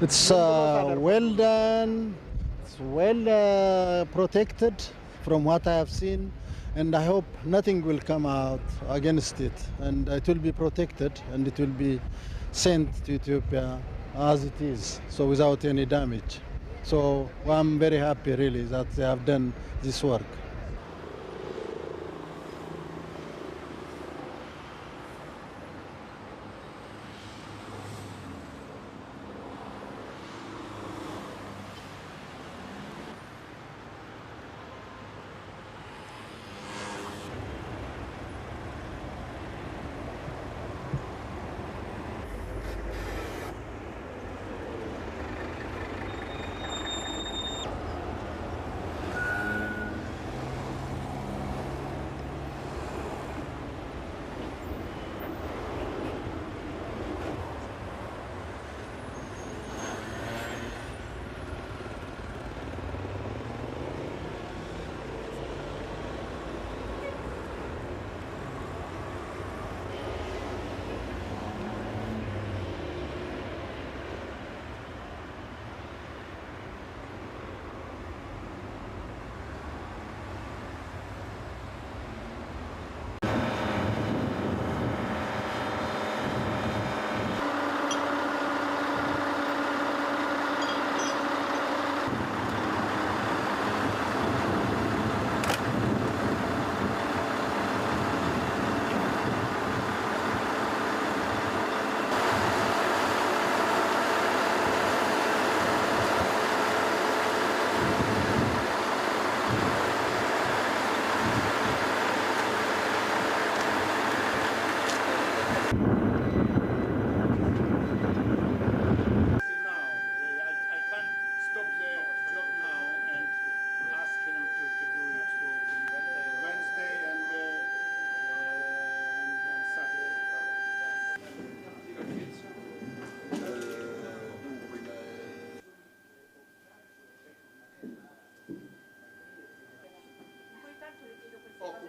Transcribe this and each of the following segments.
It's well done, it's well protected from what I have seen, and I hope nothing will come out against it, and it will be protected and it will be sent to Ethiopia as it is, so without any damage. So I'm very happy really that they have done this work.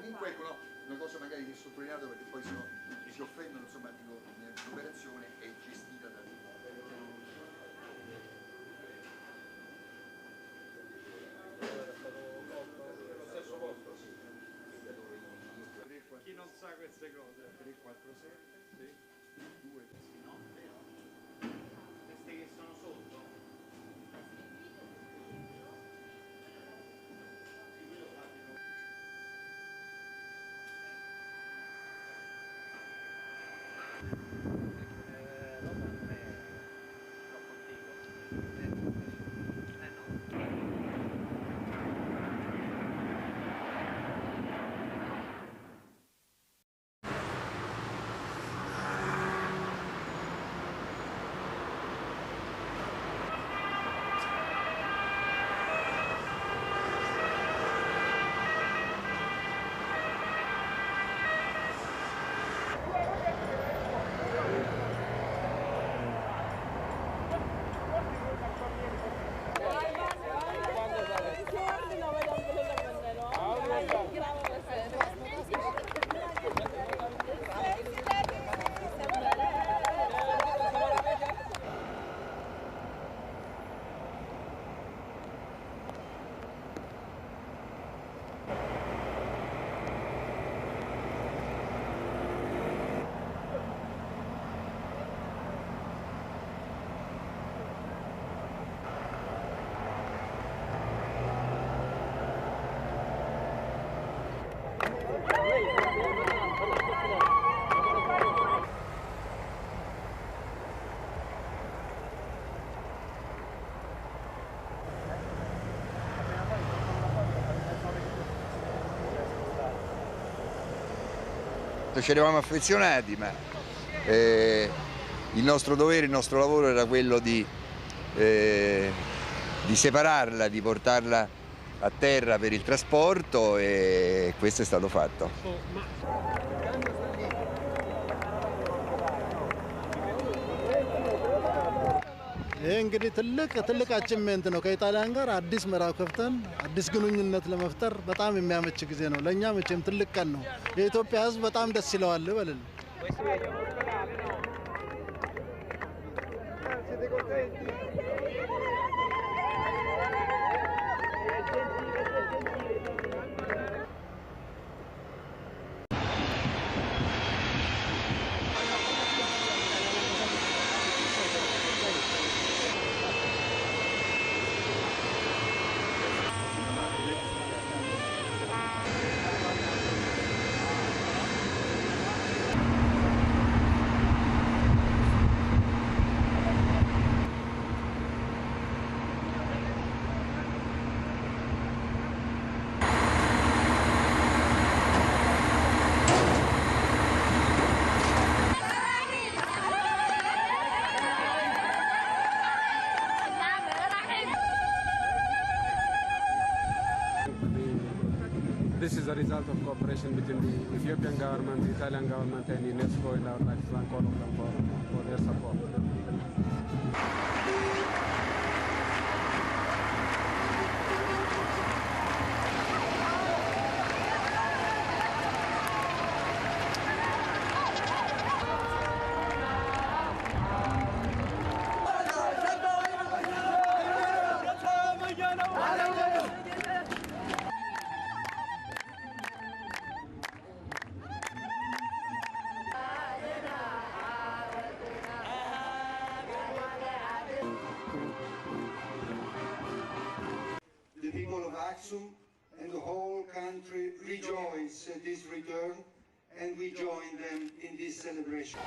Comunque ecco, no, una cosa magari che è sottolineato perché poi si offendono, insomma, dico, l'operazione è gestita da chi non sa queste cose 3, 4, 7, 2, no, vero? Queste che sono sotto. Ci eravamo affezionati, ma il nostro dovere, il nostro lavoro era quello di separarla, di portarla a terra per il trasporto e questo è stato fatto. ይህ እንግዲህ ትልቅ አቺቭመንት ነው። ከኢጣሊያን ጋር አዲስ ምዕራፍ ከፍተን አዲስ ግንኙነት ለመፍጠር በጣም የሚያመች ጊዜ ነው። ለእኛ መቼም ትልቅ ቀን ነው። የኢትዮጵያ ሕዝብ በጣም ደስ ይለዋል በልል Siete contenti? This is a result of cooperation between the Ethiopian government, the Italian government, and UNESCO, and I would like to thank all of them for their support. The people of Aksum and the whole country rejoice at this return, and we join them in this celebration.